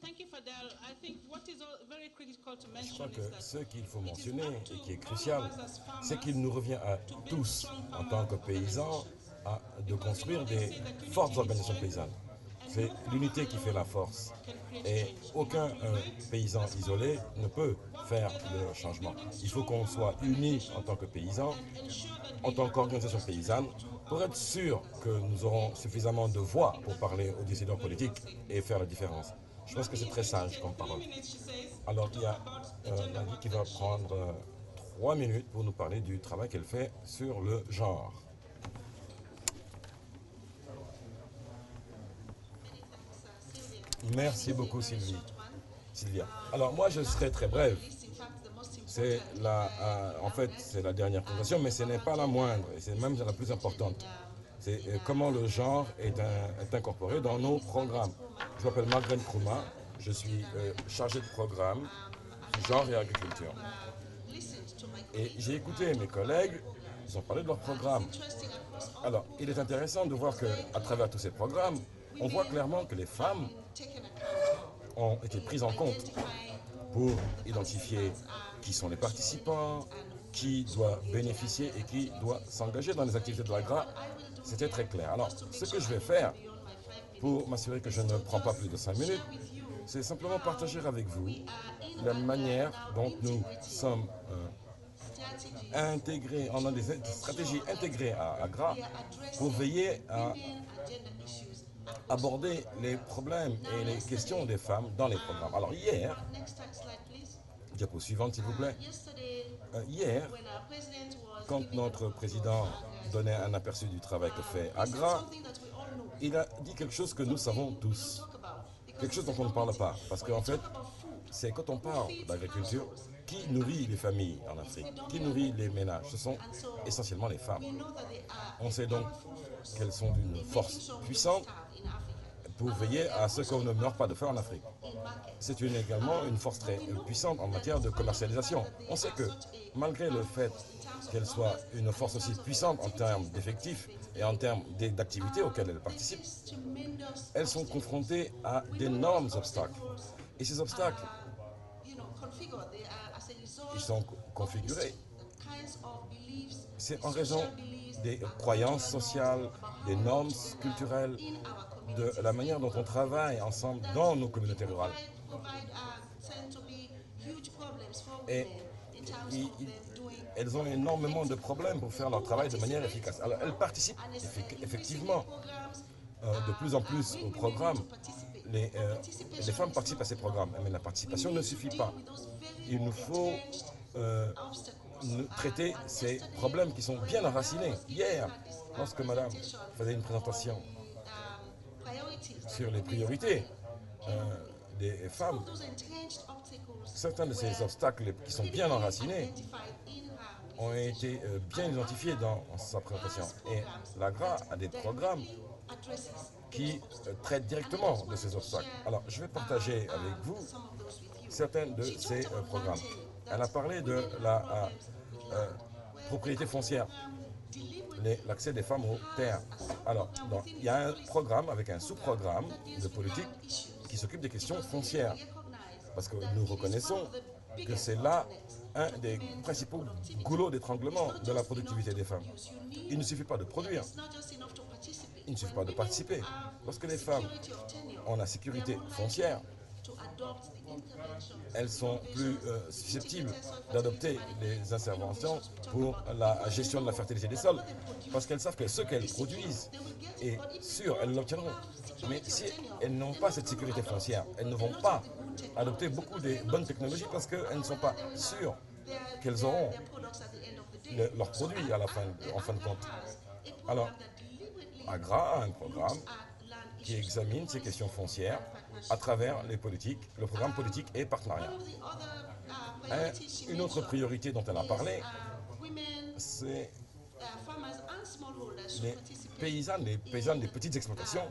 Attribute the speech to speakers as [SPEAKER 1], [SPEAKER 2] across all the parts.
[SPEAKER 1] Je crois que ce qu'il faut mentionner et qui est crucial, c'est qu'il nous revient à tous, en tant que paysans, de construire des fortes organisations paysannes. C'est l'unité qui fait la force. Et aucun paysan isolé ne peut faire le changement. Il faut qu'on soit unis en tant que paysans, en tant qu'organisation paysanne, pour être sûr que nous aurons suffisamment de voix pour parler aux décideurs politiques et faire la différence. Je pense que c'est très sage comme parole. Alors, il y a Nagui qui va prendre 3 minutes pour nous parler du travail qu'elle fait sur le genre. Merci beaucoup, Sylvia. Alors, moi, je serai très brève. En fait, c'est la dernière présentation, mais ce n'est pas la moindre, et c'est même la plus importante. C'est comment le genre est incorporé dans nos programmes. Je m'appelle Margaret Kruma, je suis chargé de programme genre et agriculture. Et j'ai écouté mes collègues, ils ont parlé de leur programme. Alors, il est intéressant de voir qu'à travers tous ces programmes, on voit clairement que les femmes ont été prises en compte pour identifier qui sont les participants, qui doit bénéficier et qui doit s'engager dans les activités de l'AGRA. C'était très clair. Alors, ce que je vais faire pour m'assurer que je ne prends pas plus de 5 minutes, c'est simplement partager avec vous la manière dont nous sommes intégrés, on a des stratégies intégrées à AGRA pour veiller à aborder les problèmes et les questions des femmes dans les programmes. Alors hier, diapo suivante s'il vous plaît, hier, quand notre président donnait un aperçu du travail que fait AGRA, il a dit quelque chose que nous savons tous, quelque chose dont on ne parle pas, parce qu'en fait, c'est quand on parle d'agriculture, qui nourrit les familles en Afrique, qui nourrit les ménages, ce sont essentiellement les femmes. On sait donc qu'elles sont d'une force puissante pour veiller à ce qu'on ne meure pas de faim en Afrique. C'est également une force très puissante en matière de commercialisation. On sait que malgré le fait qu'elle soit une force aussi puissante en termes d'effectifs et en termes d'activités auxquelles elles participent, elles sont confrontées à d'énormes obstacles. Et ces obstacles, ils sont configurés. C'est en raison des croyances sociales, des normes culturelles, de la manière dont on travaille ensemble dans nos communautés rurales. Et elles ont énormément de problèmes pour faire leur travail de manière efficace. Alors elles participent effectivement de plus en plus au programme. Les femmes participent à ces programmes, mais la participation ne suffit pas. Il nous faut traiter ces problèmes qui sont bien enracinés. Hier, lorsque madame faisait une présentation sur les priorités des femmes, certains de ces obstacles qui sont bien enracinés ont été bien identifiés dans sa présentation. Et l'AGRA a des programmes qui traitent directement de ces obstacles. Alors, je vais partager avec vous certains de ces programmes. Elle a parlé de la propriété foncière, l'accès des femmes aux terres. Alors, il y a un programme avec un sous-programme de politique qui s'occupe des questions foncières. Parce que nous reconnaissons que c'est là un des principaux goulots d'étranglement de la productivité des femmes. Il ne suffit pas de produire, il ne suffit pas de participer. Lorsque les femmes ont la sécurité foncière, elles sont plus susceptibles d'adopter des interventions pour la gestion de la fertilité des sols, parce qu'elles savent que ce qu'elles produisent est sûr, elles l'obtiendront. Mais si elles n'ont pas cette sécurité foncière, elles ne vont pas adopter beaucoup de bonnes technologies parce qu'elles ne sont pas sûres qu'elles auront leurs produits en fin de compte. Alors, AGRA a un programme qui examine ces questions foncières à travers les politiques, le programme politique et partenariat. Une autre priorité dont elle a parlé, c'est les paysannes des petites exploitations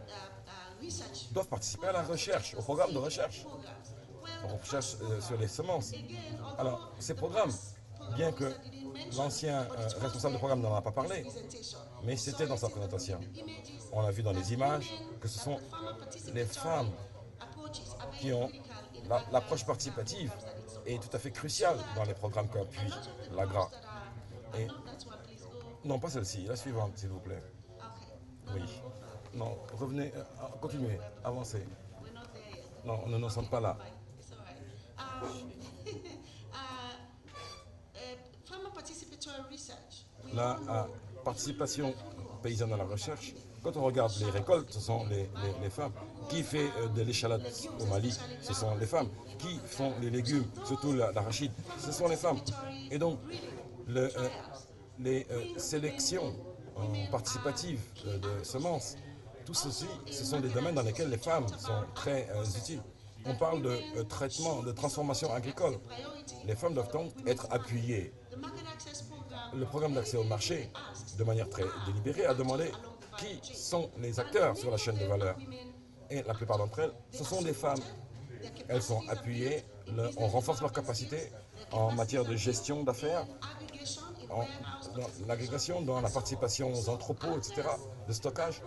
[SPEAKER 1] doivent participer à la recherche, au programme de recherche. On recherche sur les semences. Alors, ces programmes, bien que l'ancien responsable du programme n'en a pas parlé, mais c'était dans sa présentation. On a vu dans les images que ce sont les femmes qui ont l'approche participative est tout à fait cruciale dans les programmes qu'appuie l'AGRA. Et non, pas celle-ci, la suivante, s'il vous plaît. Oui. Non, revenez, continuez, avancez. Non, nous n'en sommes pas là. La participation paysanne à la recherche, quand on regarde les récoltes, ce sont les femmes. Qui fait de l'échalote au Mali, ce sont les femmes. Qui font les légumes, surtout l'arachide, ce sont les femmes. Et donc, les sélections participatives de semences, tout ceci, ce sont des domaines dans lesquels les femmes sont très utiles. On parle de traitement, de transformation agricole. Les femmes doivent donc être appuyées. Le programme d'accès au marché, de manière très délibérée, a demandé qui sont les acteurs sur la chaîne de valeur. Et la plupart d'entre elles, ce sont des femmes. Elles sont appuyées, on renforce leurs capacités en matière de gestion d'affaires, dans l'agrégation, dans la participation aux entrepôts, etc., de stockage.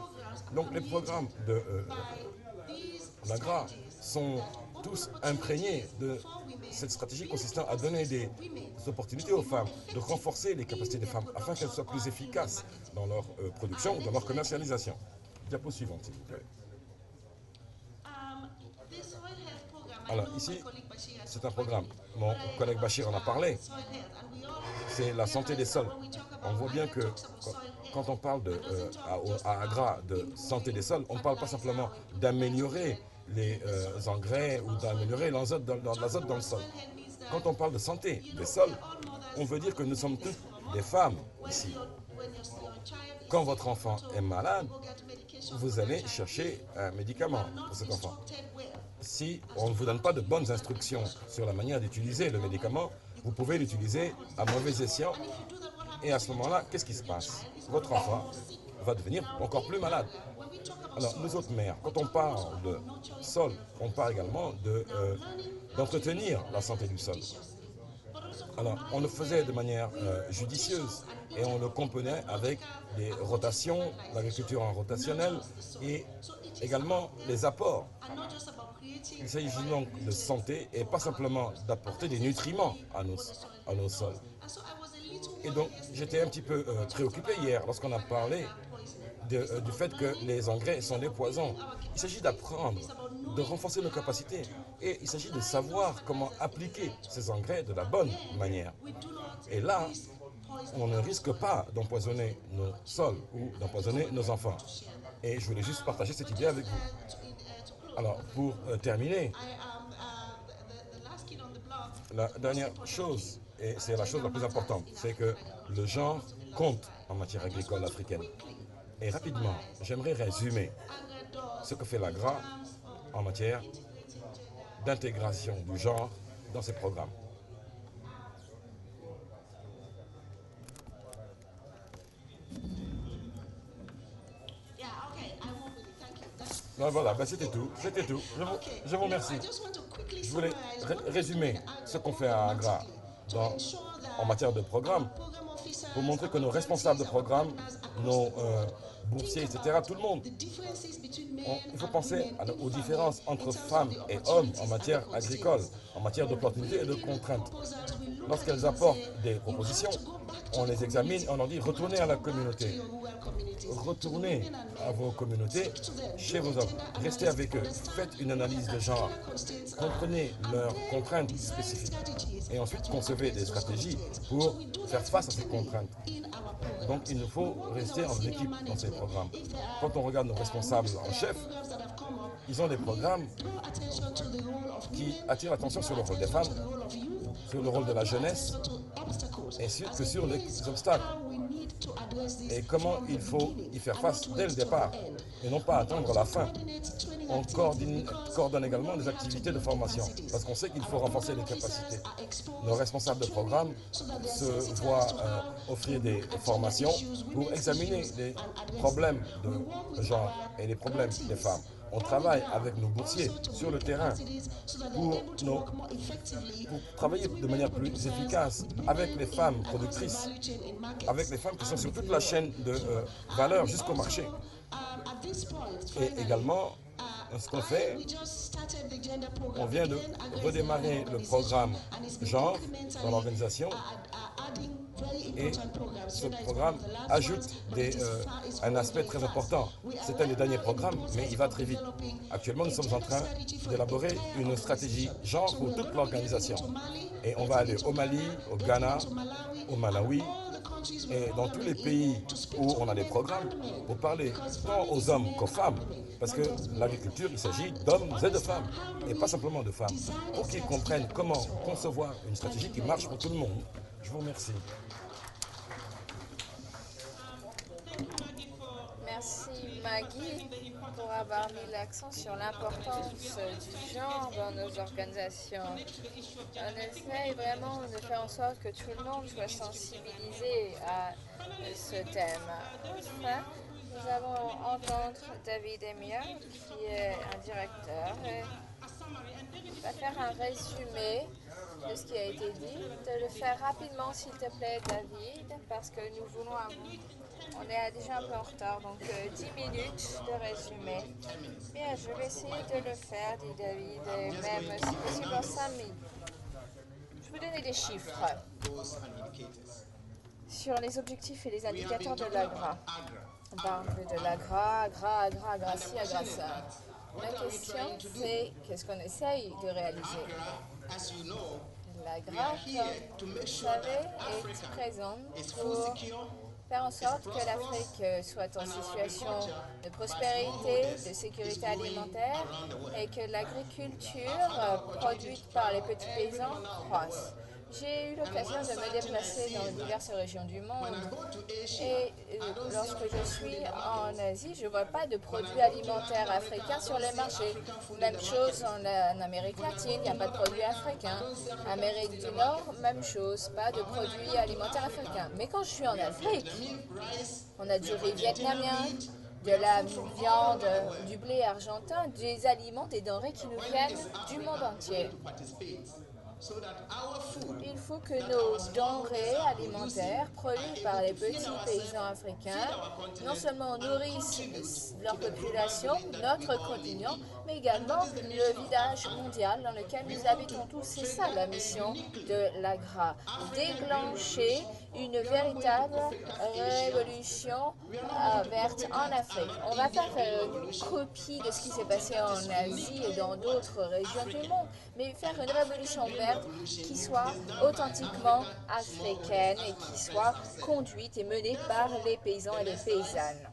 [SPEAKER 1] Donc les programmes de l'AGRA sont tous imprégnés de cette stratégie consistant à donner des opportunités aux femmes, de renforcer les capacités des femmes afin qu'elles soient plus efficaces dans leur production, dans leur commercialisation. Diapo suivante, s'il vous plaît. Alors ici, c'est un programme. Mon collègue Bachir en a parlé. C'est la santé des sols. On voit bien que quand on parle à AGRA de santé des sols, on ne parle pas simplement d'améliorer les engrais ou d'améliorer l'azote dans le sol. Quand on parle de santé des sols, on veut dire que nous sommes toutes des femmes ici. Quand votre enfant est malade, vous allez chercher un médicament pour cet enfant. Si on ne vous donne pas de bonnes instructions sur la manière d'utiliser le médicament, vous pouvez l'utiliser à mauvais escient. Et à ce moment-là, qu'est-ce qui se passe? Votre enfant va devenir encore plus malade. Alors, nous autres mères, quand on parle de sol, on parle également d'entretenir la santé du sol. Alors, on le faisait de manière judicieuse et on le comprenait avec des rotations, l'agriculture en rotationnelle et également les apports. Il s'agit donc de santé et pas simplement d'apporter des nutriments à nos sols. Et donc, j'étais un petit peu préoccupé hier lorsqu'on a parlé du fait que les engrais sont des poisons. Il s'agit d'apprendre, de renforcer nos capacités et il s'agit de savoir comment appliquer ces engrais de la bonne manière. Et là, on ne risque pas d'empoisonner nos sols ou d'empoisonner nos enfants. Et je voulais juste partager cette idée avec vous. Alors, pour terminer, la dernière chose, et c'est la chose la plus importante, c'est que le genre compte en matière agricole africaine. Et rapidement, j'aimerais résumer ce que fait l'AGRA en matière d'intégration du genre dans ses programmes. Non, voilà, ben c'était tout. Je vous remercie. Je voulais résumer ce qu'on fait à AGRA en matière de programme pour montrer que nos responsables de programme, nos boursiers, etc., tout le monde, il faut penser aux différences entre femmes et hommes en matière agricole, en matière d'opportunités et de contraintes. Lorsqu'elles apportent des propositions, on les examine et on leur dit retournez à la communauté. Retournez à vos communautés, chez vos hommes. Restez avec eux. Faites une analyse de genre. Comprenez leurs contraintes spécifiques. Et ensuite, concevez des stratégies pour faire face à ces contraintes. Donc, il nous faut rester en équipe dans ces programmes. Quand on regarde nos responsables en chef, ils ont des programmes qui attirent l'attention sur le rôle des femmes, sur le rôle de la jeunesse, et sur les obstacles. Et comment il faut y faire face dès le départ, et non pas attendre la fin. On coordonne également des activités de formation, parce qu'on sait qu'il faut renforcer les capacités. Nos responsables de programme se voient offrir des formations pour examiner les problèmes de genre et les problèmes des femmes. On travaille avec nos boursiers sur le terrain pour travailler de manière plus efficace avec les femmes productrices, avec les femmes qui sont sur toute la chaîne de valeur jusqu'au marché. Et également, ce qu'on fait, on vient de redémarrer le programme genre dans l'organisation et ce programme ajoute un aspect très important. C'est un des derniers programmes, mais il va très vite. Actuellement, nous sommes en train d'élaborer une stratégie genre pour toute l'organisation. Et on va aller au Mali, au Ghana, au Malawi, et dans tous les pays où on a des programmes pour parler tant aux hommes qu'aux femmes, parce que l'agriculture, il s'agit d'hommes et de femmes, et pas simplement de femmes, pour qu'ils comprennent comment concevoir une stratégie qui marche pour tout le monde. Je vous remercie.
[SPEAKER 2] Merci Maggie pour avoir mis l'accent sur l'importance du genre dans nos organisations. On essaye vraiment de faire en sorte que tout le monde soit sensibilisé à ce thème. Enfin, nous allons entendre David Emia, qui est un directeur, et va faire un résumé de ce qui a été dit. De le faire rapidement, s'il te plaît, David, parce que nous voulons on est déjà un peu en retard, donc 10 minutes de résumé. Bien, je vais essayer de le faire, dit David, et même si possible en 5 minutes. Je vais vous donner des chiffres sur les objectifs et les indicateurs de l'AGRA. On parle de l'AGRA, agra-ci, agra-ça. La question, c'est qu'est-ce qu'on essaye de réaliser? L'AGRA, comme vous savez, est présente pour faire en sorte que l'Afrique soit en situation de prospérité, de sécurité alimentaire et que l'agriculture produite par les petits paysans croisse. J'ai eu l'occasion de me déplacer dans diverses régions du monde et lorsque je suis en Asie, je ne vois pas de produits alimentaires africains sur les marchés. Même chose en Amérique latine, il n'y a pas de produits africains. Amérique du Nord, même chose, pas de produits alimentaires africains. Mais quand je suis en Afrique, on a du riz vietnamien, de la viande, du blé argentin, des aliments, des denrées qui nous viennent du monde entier. Il faut que nos denrées alimentaires produites par les petits paysans africains non seulement nourrissent leur population, notre continent, mais également le village mondial dans lequel nous habitons tous. C'est ça la mission de l'AGRA, déclencher une véritable révolution verte en Afrique. On va pas faire une copie de ce qui s'est passé en Asie et dans d'autres régions du monde, mais faire une révolution verte qui soit authentiquement africaine et qui soit conduite et menée par les paysans et les paysannes.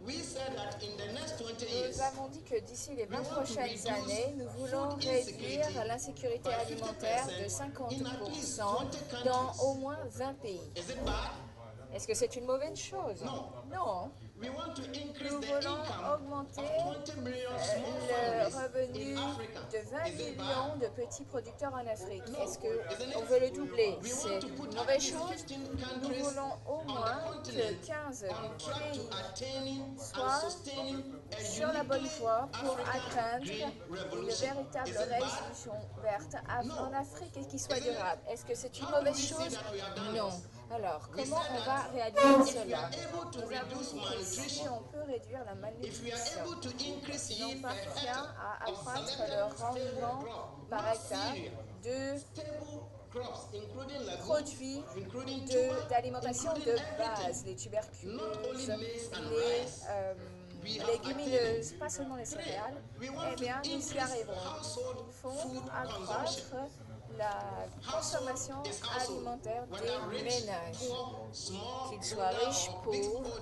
[SPEAKER 2] Nous avons dit que d'ici les 20 prochaines années, nous voulons réduire l'insécurité alimentaire de 50% dans au moins 20 pays. Est-ce que c'est une mauvaise chose? Non. Nous voulons augmenter le revenu de 20 millions de petits producteurs en Afrique. Est-ce qu'on veut le doubler? C'est une mauvaise chose. Nous voulons au moins que 15 pays soient sur la bonne voie pour atteindre une véritable révolution verte en Afrique et qui soit durable. Est-ce que c'est une mauvaise chose? Non. Alors, comment on va réaliser cela? Nous avons dit que si on peut réduire la malnutrition, si on parvient à accroître le rendement par hectare de produits d'alimentation de base, les tuberculeuses, les légumineuses, pas seulement les céréales, eh bien, nous y arriverons. Il faut accroître la consommation alimentaire des ménages, qu'ils soient riches, pauvres,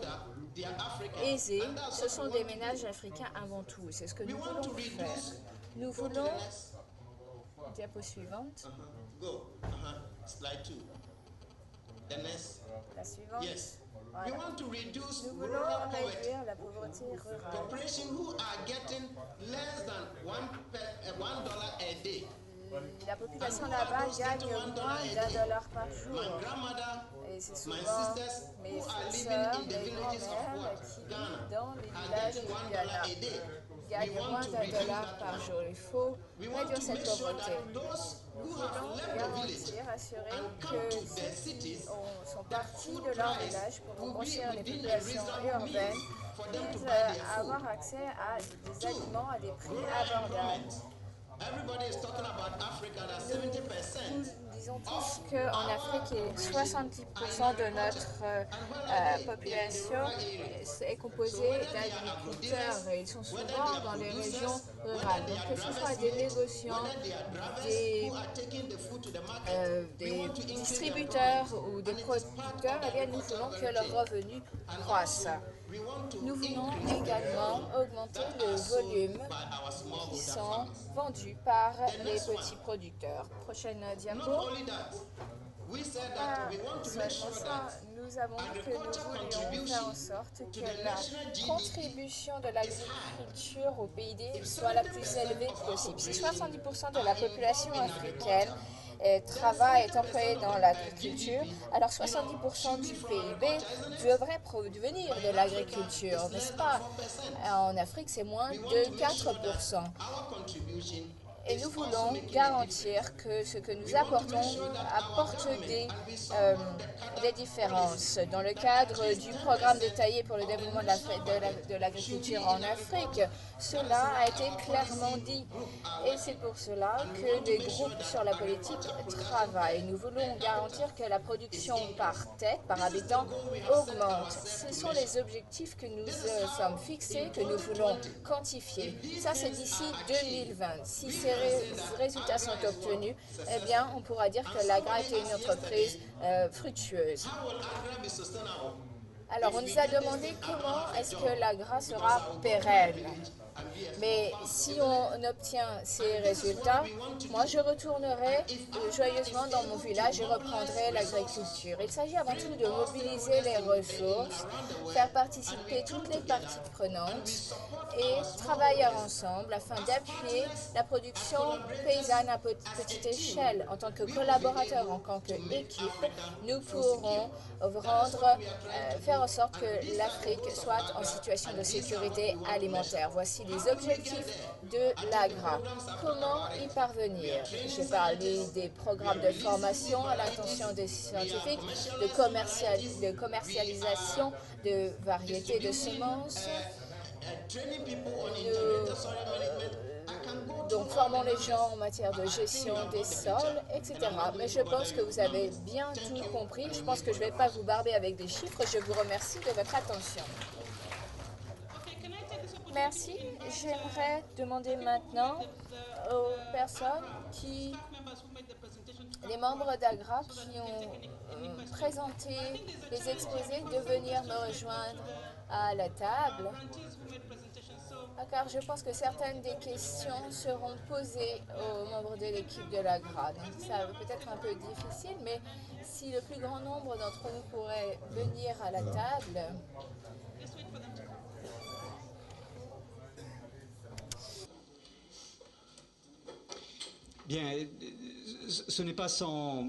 [SPEAKER 2] aisés. Ce sont des ménages africains avant tout. C'est ce que nous voulons faire. Nous voulons... Diapo suivante. La suivante. Voilà. Nous voulons réduire la pauvreté rurale. La population là-bas gagne moins d'$1 par jour. Et c'est souvent mes sœurs, mes grands-mères qui vivent dans les villages du Ghana. Gagnent moins d'$1 par jour. Il faut réduire cette pauvreté. Nous voulons garantir, assurer que ceux qui sont partis de leur village pour construire les populations urbaines puissent avoir accès à des aliments à des prix abordables. Nous disons tous qu'en Afrique, 70% de notre population est composée d'agriculteurs et ils sont souvent dans les régions rurales. Donc que ce soit des négociants, des distributeurs ou des producteurs, eh bien, nous voulons que leurs revenus croissent. Nous voulons également augmenter le volume qui sont vendus par les petits producteurs. Prochaine diapo. Seulement ça, nous avons dit que nous voulions faire en sorte que la contribution de l'agriculture au PIB soit la plus élevée possible. Si 70% de la population africaine est employé dans l'agriculture, alors 70% du PIB devrait provenir de l'agriculture, n'est-ce pas? En Afrique, c'est moins de 4%. Et nous voulons garantir que ce que nous apportons apporte des différences. Dans le cadre du programme détaillé pour le développement de l'agriculture en Afrique, cela a été clairement dit. Et c'est pour cela que les groupes sur la politique travaillent. Nous voulons garantir que la production par tête, par habitant, augmente. Ce sont les objectifs que nous sommes fixés, que nous voulons quantifier. Ça, c'est d'ici 2020. Si ces résultats sont obtenus, eh bien, on pourra dire que l'AGRA était une entreprise fructueuse. Alors, on nous a demandé comment est-ce que l'AGRA sera pérenne. Mais si on obtient ces résultats, moi je retournerai joyeusement dans mon village et reprendrai l'agriculture. Il s'agit avant tout de mobiliser les ressources, faire participer toutes les parties prenantes et travailler ensemble afin d'appuyer la production paysanne à petite échelle. En tant que collaborateurs, en tant qu'équipe, nous pourrons faire en sorte que l'Afrique soit en situation de sécurité alimentaire. Voici les objectifs de l'AGRA. Comment y parvenir? J'ai parlé des programmes de formation à l'attention des scientifiques, de commercialisation de variétés de semences. Donc, formons les gens en matière de gestion des sols, etc. Mais je pense que vous avez bien tout compris. Je pense que je ne vais pas vous barber avec des chiffres. Je vous remercie de votre attention. Merci. J'aimerais demander maintenant aux personnes les membres d'AGRA qui ont présenté les exposés de venir me rejoindre à la table. Car je pense que certaines des questions seront posées aux membres de l'équipe de l'AGRA. Donc ça va peut-être un peu difficile, mais si le plus grand nombre d'entre nous pourrait venir à la table.
[SPEAKER 3] Bien, ce n'est pas sans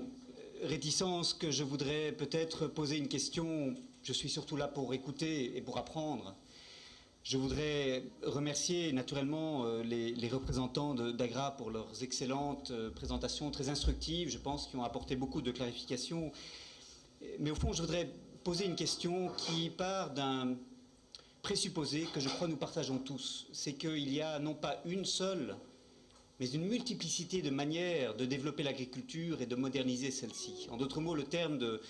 [SPEAKER 3] réticence que je voudrais peut-être poser une question. Je suis surtout là pour écouter et pour apprendre. Je voudrais remercier naturellement les représentants d'AGRA pour leurs excellentes présentations, très instructives, je pense, qui ont apporté beaucoup de clarifications. Mais au fond, je voudrais poser une question qui part d'un présupposé que je crois nous partageons tous. C'est qu'il y a non pas une seule, mais une multiplicité de manières de développer l'agriculture et de moderniser celle-ci. En d'autres mots, le terme de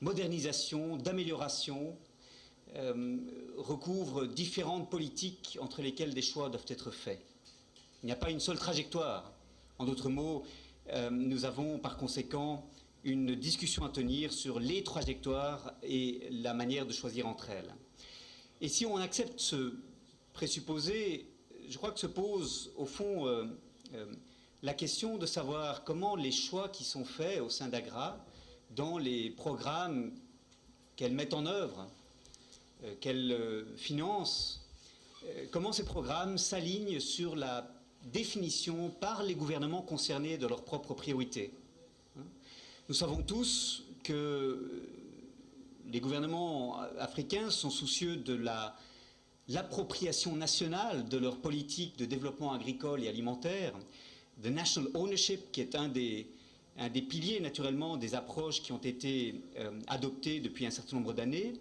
[SPEAKER 3] modernisation, d'amélioration, recouvre différentes politiques entre lesquelles des choix doivent être faits. Il n'y a pas une seule trajectoire. En d'autres mots, nous avons par conséquent une discussion à tenir sur les trajectoires et la manière de choisir entre elles. Et si on accepte ce présupposé, je crois que se pose au fond la question de savoir comment les choix qui sont faits au sein d'AGRA, dans les programmes qu'elle met en œuvre, qu'elle finance, comment ces programmes s'alignent sur la définition par les gouvernements concernés de leurs propres priorités. Nous savons tous que les gouvernements africains sont soucieux de l'appropriation nationale de leur politique de développement agricole et alimentaire, de national ownership, qui est un des piliers naturellement des approches qui ont été adoptées depuis un certain nombre d'années.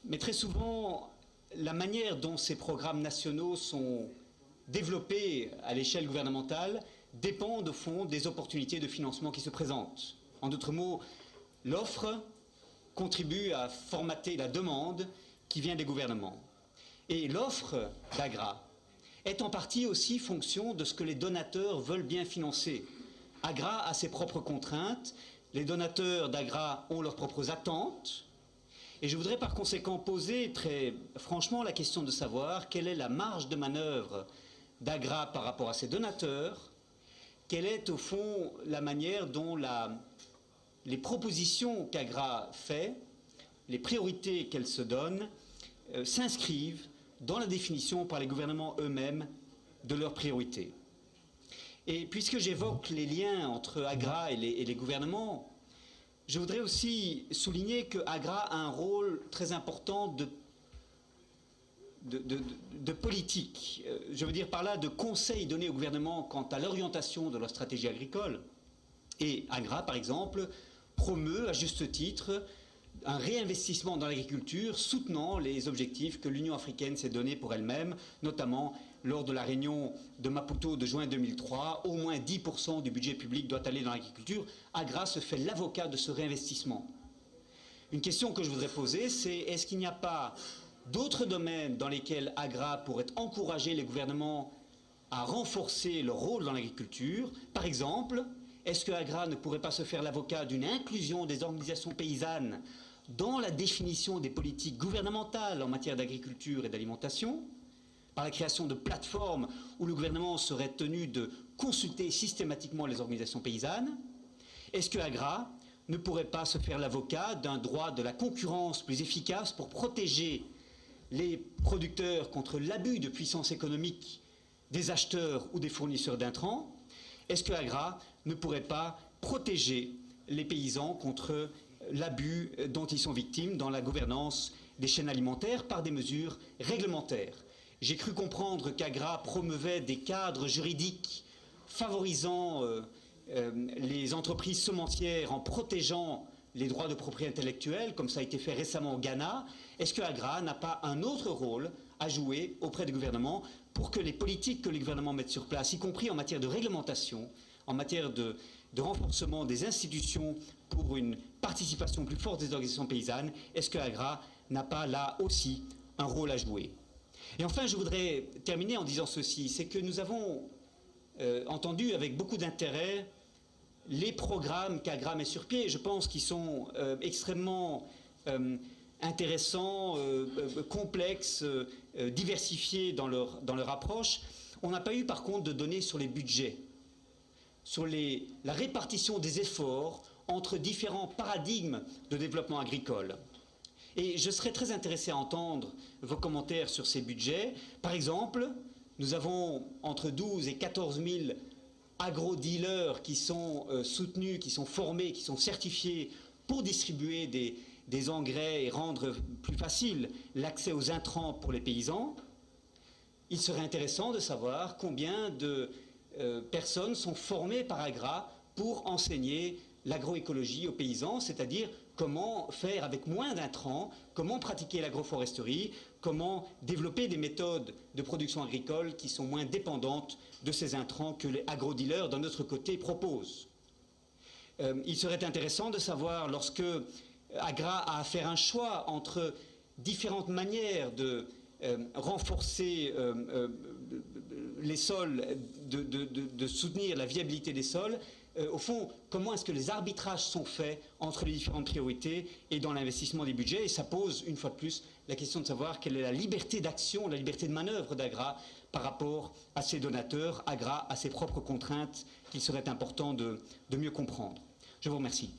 [SPEAKER 3] Mais très souvent, la manière dont ces programmes nationaux sont développés à l'échelle gouvernementale dépendent au fond des opportunités de financement qui se présentent. En d'autres mots, l'offre contribue à formater la demande qui vient des gouvernements. Et l'offre d'AGRA est en partie aussi fonction de ce que les donateurs veulent bien financer. AGRA a ses propres contraintes, les donateurs d'AGRA ont leurs propres attentes, et je voudrais par conséquent poser très franchement la question de savoir quelle est la marge de manœuvre d'AGRA par rapport à ses donateurs, quelle est au fond la manière dont les propositions qu'AGRA fait, les priorités qu'elle se donne, s'inscrivent dans la définition par les gouvernements eux-mêmes de leurs priorités. Et puisque j'évoque les liens entre AGRA et les gouvernements, je voudrais aussi souligner que AGRA a un rôle très important de politique. Je veux dire par là de conseils donnés au gouvernement quant à l'orientation de leur stratégie agricole. Et AGRA, par exemple, promeut à juste titre un réinvestissement dans l'agriculture soutenant les objectifs que l'Union africaine s'est donnés pour elle-même, notamment lors de la réunion de Maputo de juin 2003, au moins 10% du budget public doit aller dans l'agriculture. AGRA se fait l'avocat de ce réinvestissement. Une question que je voudrais poser, c'est est-ce qu'il n'y a pas d'autres domaines dans lesquels AGRA pourrait encourager les gouvernements à renforcer leur rôle dans l'agriculture? Par exemple, est-ce que AGRA ne pourrait pas se faire l'avocat d'une inclusion des organisations paysannes dans la définition des politiques gouvernementales en matière d'agriculture et d'alimentation, par la création de plateformes où le gouvernement serait tenu de consulter systématiquement les organisations paysannes? Est-ce que AGRA ne pourrait pas se faire l'avocat d'un droit de la concurrence plus efficace pour protéger les producteurs contre l'abus de puissance économique des acheteurs ou des fournisseurs d'intrants? Est-ce que AGRA ne pourrait pas protéger les paysans contre l'abus dont ils sont victimes dans la gouvernance des chaînes alimentaires par des mesures réglementaires? J'ai cru comprendre qu'AGRA promeuvait des cadres juridiques favorisant les entreprises semencières en protégeant les droits de propriété intellectuelle, comme ça a été fait récemment au Ghana. Est-ce que AGRA n'a pas un autre rôle à jouer auprès des gouvernements pour que les politiques que les gouvernements mettent sur place, y compris en matière de réglementation, en matière de renforcement des institutions pour une participation plus forte des organisations paysannes, est-ce que AGRA n'a pas là aussi un rôle à jouer? Et enfin, je voudrais terminer en disant ceci, c'est que nous avons entendu avec beaucoup d'intérêt les programmes qu'AGRA met sur pied. Je pense qu'ils sont extrêmement intéressants, complexes, diversifiés dans leur approche. On n'a pas eu par contre de données sur les budgets, sur la répartition des efforts entre différents paradigmes de développement agricole. Et je serais très intéressé à entendre vos commentaires sur ces budgets. Par exemple, nous avons entre 12 et 14 000 agro-dealers qui sont soutenus, qui sont formés, qui sont certifiés pour distribuer des engrais et rendre plus facile l'accès aux intrants pour les paysans. Il serait intéressant de savoir combien de personnes sont formées par AGRA pour enseigner l'agroécologie aux paysans, c'est-à-dire comment faire avec moins d'intrants, comment pratiquer l'agroforesterie, comment développer des méthodes de production agricole qui sont moins dépendantes de ces intrants que les agro-dealers d'un autre côté proposent. Il serait intéressant de savoir, lorsque AGRA a à faire un choix entre différentes manières de renforcer les sols, de soutenir la viabilité des sols, au fond, comment est-ce que les arbitrages sont faits entre les différentes priorités et dans l'investissement des budgets? Et ça pose, une fois de plus, la question de savoir quelle est la liberté d'action, la liberté de manœuvre d'AGRA par rapport à ses donateurs. AGRA a ses propres contraintes qu'il serait important de mieux comprendre. Je vous remercie.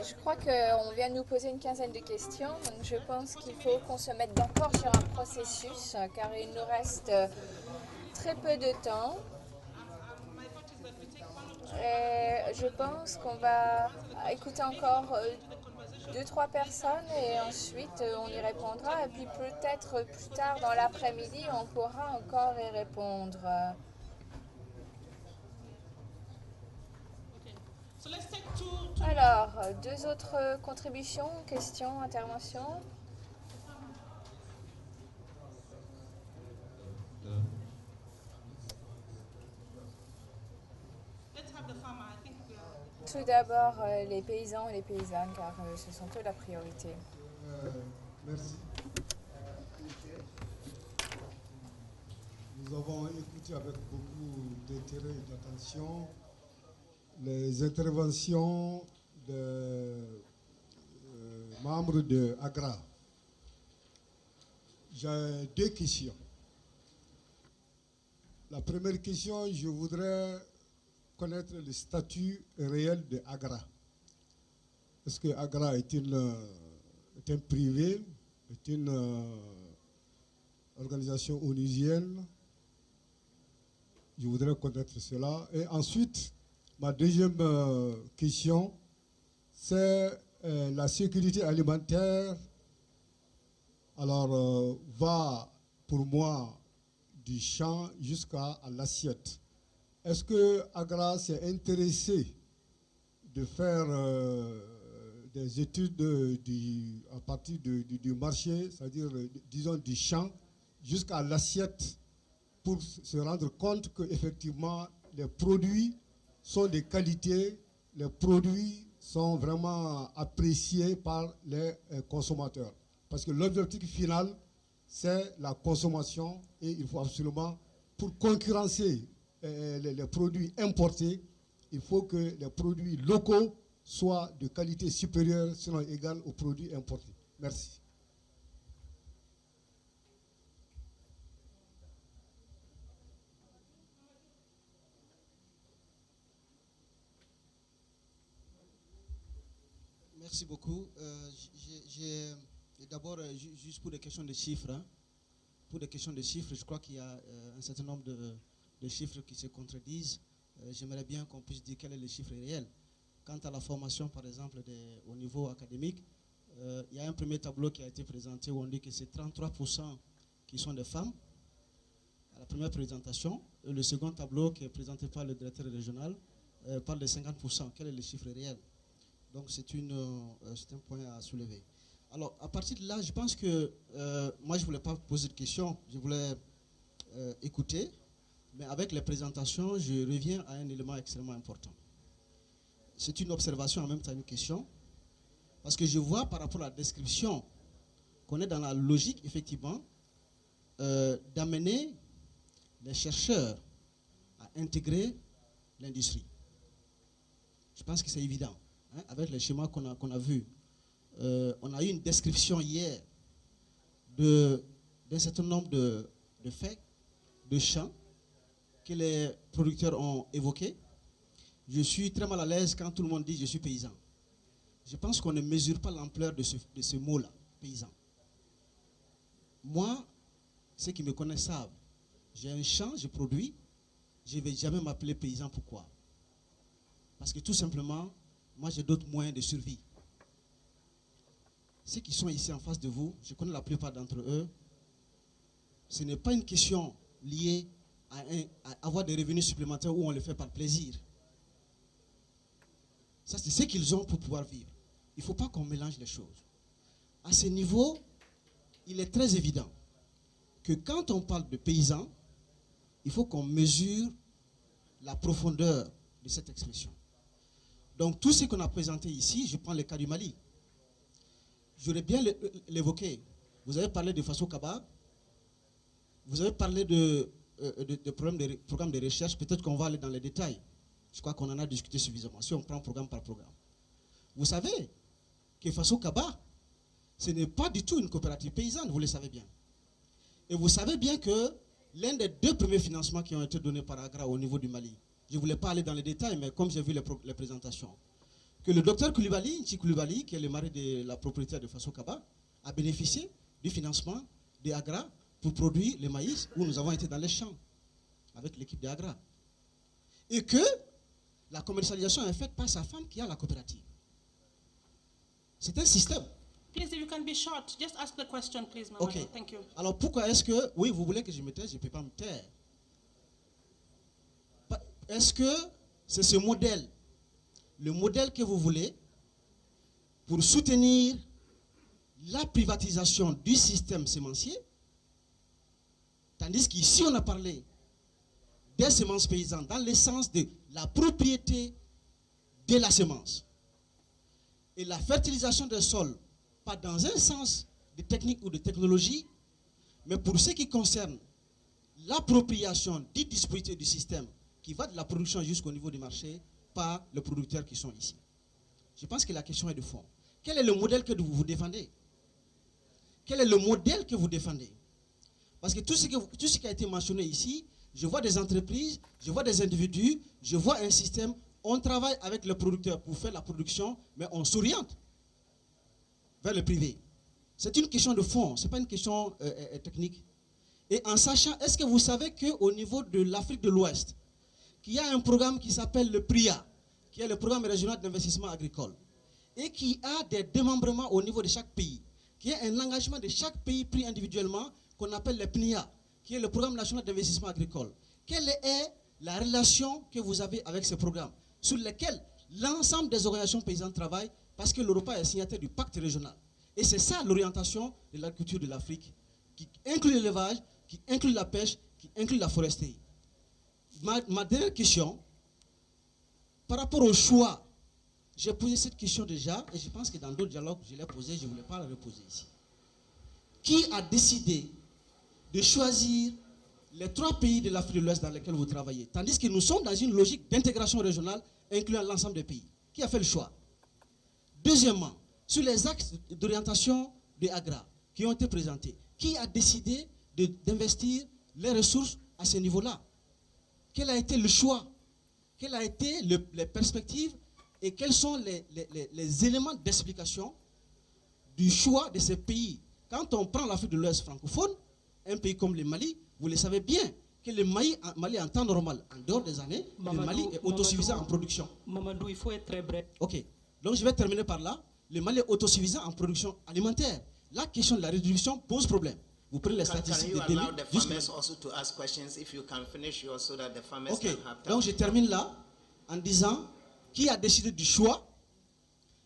[SPEAKER 2] Je crois qu'on vient de nous poser une quinzaine de questions, donc je pense qu'il faut qu'on se mette d'accord sur un processus, car il nous reste très peu de temps. Et je pense qu'on va écouter encore 2-3 personnes et ensuite on y répondra. Et puis peut-être plus tard dans l'après-midi, on pourra encore y répondre. Alors, deux autres contributions, questions, interventions. Tout d'abord, les paysans et les paysannes, car ce sont eux la priorité.
[SPEAKER 4] Merci. Nous avons écouté avec beaucoup d'intérêt et d'attention les interventions des membres de AGRA. J'ai deux questions. La première question, je voudrais connaître le statut réel de AGRA. Est-ce que AGRA est un privé, est une organisation onusienne? Je voudrais connaître cela. Et ensuite, ma deuxième question, c'est la sécurité alimentaire. Alors, va pour moi du champ jusqu'à l'assiette. Est-ce que AGRA s'est intéressé de faire des études à partir du marché, c'est-à-dire, disons, du champ jusqu'à l'assiette, pour se rendre compte qu'effectivement, les produits sont de qualité, les produits sont vraiment appréciés par les consommateurs. Parce que l'objectif final, c'est la consommation, et il faut absolument, pour concurrencer les produits importés, il faut que les produits locaux soient de qualité supérieure, sinon égale aux produits importés. Merci.
[SPEAKER 5] Merci beaucoup. D'abord, juste pour des questions de chiffres, pour des questions de chiffres, je crois qu'il y a un certain nombre de chiffres qui se contredisent. J'aimerais bien qu'on puisse dire quel est le chiffre réel. Quant à la formation, par exemple, au niveau académique, il y a un premier tableau qui a été présenté où on dit que c'est 33% qui sont des femmes à la première présentation. Et le second tableau qui est présenté par le directeur régional parle de 50%. Quel est le chiffre réel? Donc c'est un point à soulever. Alors à partir de là, je pense que moi je ne voulais pas poser de questions, je voulais écouter, mais avec les présentations, je reviens à un élément extrêmement important. C'est une observation en même temps une question, parce que je vois par rapport à la description qu'on est dans la logique effectivement d'amener les chercheurs à intégrer l'industrie. Je pense que c'est évident. Avec les schémas qu'on a vus. On a eu une description hier d'un certain nombre de faits, de champs que les producteurs ont évoqués. Je suis très mal à l'aise quand tout le monde dit « je suis paysan ». Je pense qu'on ne mesure pas l'ampleur de ce mot-là, paysan. Moi, ceux qui me connaissent savent, j'ai un champ, je produis, je ne vais jamais m'appeler paysan. Pourquoi? Parce que tout simplement, moi, j'ai d'autres moyens de survie. Ceux qui sont ici en face de vous, je connais la plupart d'entre eux, ce n'est pas une question liée à avoir des revenus supplémentaires où on le fait par plaisir. Ça, c'est ce qu'ils ont pour pouvoir vivre. Il ne faut pas qu'on mélange les choses. À ce niveau, il est très évident que quand on parle de paysans, il faut qu'on mesure la profondeur de cette expression. Donc, tout ce qu'on a présenté ici, je prends le cas du Mali. J'aurais bien l'évoquer. Vous avez parlé de Faso Kaba, vous avez parlé de programmes de recherche, peut-être qu'on va aller dans les détails. Je crois qu'on en a discuté suffisamment, si on prend programme par programme. Vous savez que Faso Kaba, ce n'est pas du tout une coopérative paysanne, vous le savez bien. Et vous savez bien que l'un des deux premiers financements qui ont été donnés par AGRA au niveau du Mali, je ne voulais pas aller dans les détails, mais comme j'ai vu les présentations, que le docteur Koulibaly, Nchi Koulibaly, qui est le mari de la propriétaire de Faso Kaba, a bénéficié du financement de AGRA pour produire le maïs, où nous avons été dans les champs avec l'équipe de AGRA. Et que la commercialisation est faite par sa femme qui a la coopérative. C'est un système.
[SPEAKER 6] Please, if you can be short, just ask the question, please, Mama.
[SPEAKER 5] Ok.
[SPEAKER 6] Thank you.
[SPEAKER 5] Alors pourquoi est-ce que, oui, vous voulez que je me taise, je ne peux pas me taire. Est-ce que c'est ce modèle le modèle que vous voulez pour soutenir la privatisation du système sémencier, tandis qu'ici on a parlé des semences paysannes dans le sens de la propriété de la semence. Et la fertilisation des sols, pas dans un sens de technique ou de technologie, mais pour ce qui concerne l'appropriation des dispositifs du système qui va de la production jusqu'au niveau du marché par les producteurs qui sont ici. Je pense que la question est de fond. Quel est le modèle que vous défendez? Quel est le modèle que vous défendez? Parce que tout ce qui a été mentionné ici, je vois des entreprises, je vois des individus, je vois un système, on travaille avec les producteurs pour faire la production, mais on s'oriente vers le privé. C'est une question de fond, ce n'est pas une question technique. Et en sachant, est-ce que vous savez qu'au niveau de l'Afrique de l'Ouest, qu'il y a un programme qui s'appelle le PRIA, qui est le programme régional d'investissement agricole, et qui a des démembrements au niveau de chaque pays, qui a un engagement de chaque pays pris individuellement, qu'on appelle le PNIA, qui est le programme national d'investissement agricole. Quelle est la relation que vous avez avec ce programme, sur lequel l'ensemble des organisations paysannes travaillent, parce que l'Europa est signataire du pacte régional. Et c'est ça l'orientation de l'agriculture de l'Afrique, qui inclut l'élevage, qui inclut la pêche, qui inclut la foresterie. Ma dernière question, par rapport au choix, j'ai posé cette question déjà, et je pense que dans d'autres dialogues, je l'ai posée, je ne voulais pas la reposer ici. Qui a décidé de choisir les 3 pays de l'Afrique de l'Ouest dans lesquels vous travaillez, tandis que nous sommes dans une logique d'intégration régionale incluant l'ensemble des pays? Qui a fait le choix? Deuxièmement, sur les axes d'orientation de Agra qui ont été présentés, qui a décidé d'investir les ressources à ce niveau-là? Quel a été le choix? Quelles ont été les perspectives et quels sont les éléments d'explication du choix de ces pays? Quand on prend l'Afrique de l'Ouest francophone, un pays comme le Mali, vous le savez bien, que le Mali en temps normal, en dehors des années, le Mali est autosuffisant en production.
[SPEAKER 7] Mamadou, il faut être très bref.
[SPEAKER 5] Ok, donc je vais terminer par là. Le Mali est autosuffisant en production alimentaire. La question de la réduction pose problème. Vous prenez les statistiques de 2000. Ok, donc je termine là en disant qui a décidé du choix.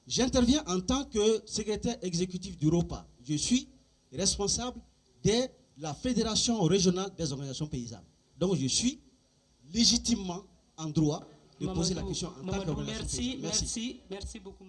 [SPEAKER 5] J'interviens en tant que secrétaire exécutif d'Europa. Je suis responsable de la Fédération régionale des organisations paysannes. Donc je suis légitimement en droit de poser la question en tant qu'organisation paysanne.
[SPEAKER 7] Merci beaucoup.